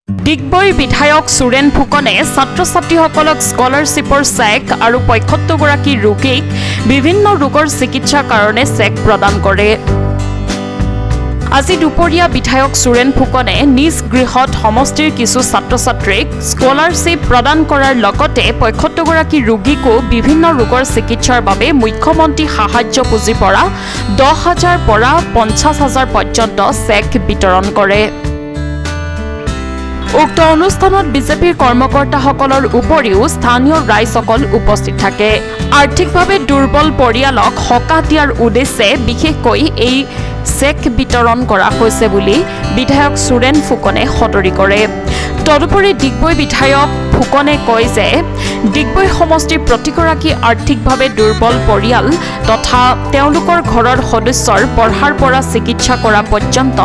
ডিগবৈ বিধায়ক সুৰেন ফুকনে ছাত্ৰ ছাত্ৰীসকলক স্কলাৰশ্বিপৰ চেক আৰু ৭৫গৰাকী ৰোগীক বিভিন্ন ৰোগৰ চিকিৎসাৰ কাৰণে চেক প্ৰদান কৰে। আজি দুপৰীয়া বিধায়ক সুৰেন ফুকনে নিজ গৃহত সমষ্টিৰ কিছু ছাত্ৰ ছাত্ৰীক স্কলাৰশ্বিপ প্ৰদান কৰাৰ লগতে ৭৫গৰাকী ৰোগীকো বিভিন্ন ৰোগৰ চিকিৎসাৰ বাবে মুখ্যমন্ত্ৰী সাহায্য পুঁজিৰ পৰা ১০,০০০ পৰা ৫০,০০০ পৰ্যন্ত চেক বিতৰণ কৰে। উক্ত অনুষ্ঠানত বিজেপিৰ কৰ্মকৰ্তাসকলৰ উপৰিও স্থানীয় ৰাইজসকল উপস্থিত থাকে। আৰ্থিকভাৱে দুৰ্বল পৰিয়ালক সকাহ দিয়াৰ উদ্দেশ্যে বিশেষকৈ এই চেক বিতৰণ কৰা হৈছে বুলি বিধায়ক সুৰেন ফুকনে সদৰি কৰে। তদুপৰি ডিগবৈ বিধায়ক ফুকনে কয় যে ডিগবৈ সমষ্টিৰ প্ৰতিগৰাকী আৰ্থিকভাৱে দুৰ্বল পৰিয়াল তথা তেওঁলোকৰ ঘৰৰ সদস্যৰ পঢ়াৰ পৰা চিকিৎসা কৰা পৰ্যন্ত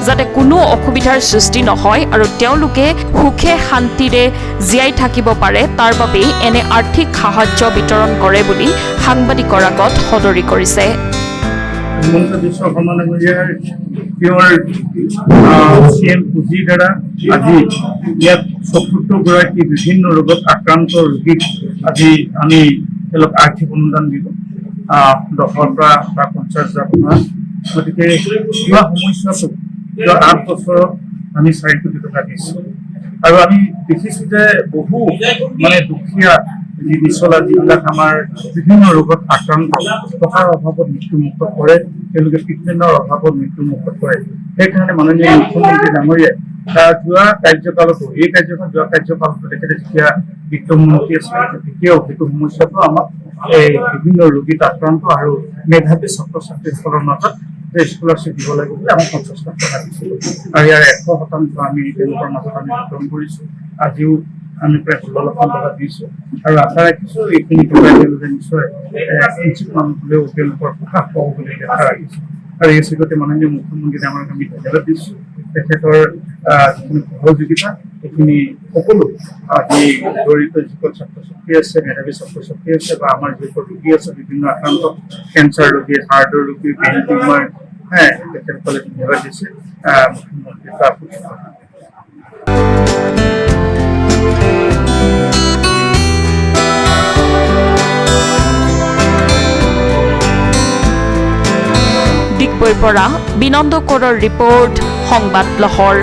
যাতে কোনো অসুবিধাৰ সৃষ্টি নহয় আৰু তেওঁলোকে সুখে শান্তিৰে জীয়াই থাকিব পাৰে তাৰ বাবে এনে আৰ্থিক সাহায্য বিতৰণ কৰে বুলি সাংবাদিকৰ আগত সদৰি কৰিছে। হিমন্ত বিশ্ব শৰ্মা ডাঙৰীয়াৰ চিএম পুঁজিৰ দ্বাৰা আজি ইয়াত ৭৪গৰাকী বিভিন্ন ৰোগত আক্ৰান্ত ৰোগীক আজি আমি তেওঁলোক আৰ্থিক অনুদান দিলোঁ ১০ৰ পৰা ৫০,০০০ টকা। গতিকে কিবা সমস্যাটো ৮ বছৰত আমি ৪ কোটি টকা দিছোঁ আৰু আমি দেখিছোঁ যে বহু দুখীয়া নিচলা যিবিলাক আমাৰ বিভিন্ন ৰোগত আক্ৰান্ত টকাৰ অভাৱত মৃত্যুমুখত পৰে, তেওঁলোকে ট্ৰিটমেণ্টৰ অভাৱত মৃত্যুমুখত পৰে। সেইকাৰণে মাননীয় মুখ্যমন্ত্ৰী ডাঙৰীয়াই যোৱা কাৰ্যকালতো তেখেতে যেতিয়া বিত্তমন্ত্ৰী আছিল তেতিয়াও সেইটো সমস্যাটো আমাক এই বিভিন্ন ৰোগীত আক্ৰান্ত আৰু মেধাৱী ছাত্ৰ ছাত্ৰীসকলৰ মাজত স্কলাৰশ্বিপ দিব লাগে বুলি আমি ৫০ লাখ টকা দিছিলোঁ আৰু ইয়াৰ ১০০% আমি তেওঁলোকৰ মাজত আমি বিতৰণ কৰিছোঁ। আজিও আমি প্ৰায় ১৬ লাখ টকা দিছোঁ আৰু আশা ৰাখিছোঁ এইখিনি টকা তেওঁলোকে নিশ্চয় কিঞ্চিত মানুহ হ'লেও তেওঁলোকৰ সকাহ পাব বুলি আশা ৰাখিছোঁ। আৰু এই চিগতে মাননীয় মুখ্যমন্ত্ৰী ডাঙৰীয়াক আমি ধন্যবাদ দিছোঁ। তেখেতৰ যিখিনি সহযোগিতা এইখিনি সকলো আজি দৰিদ্ৰ যিসকল ছাত্ৰ ছাত্ৰী আছে, মেধাৱী ছাত্ৰ ছাত্ৰী আছে বা আমাৰ যিসকল ৰোগী আছে বিভিন্ন আক্ৰান্ত কেঞ্চাৰ ৰোগী, হাৰ্টৰ ৰোগী, ব্ৰেইন টিউমাৰ তেখেতসকলে ধন্যবাদ দিছে মুখ্যমন্ত্ৰী তাৰ প্ৰতি। ডিগবৈৰ পৰা বিনন্দ কৰৰ ৰিপৰ্ট, সংবাদ লহৰ।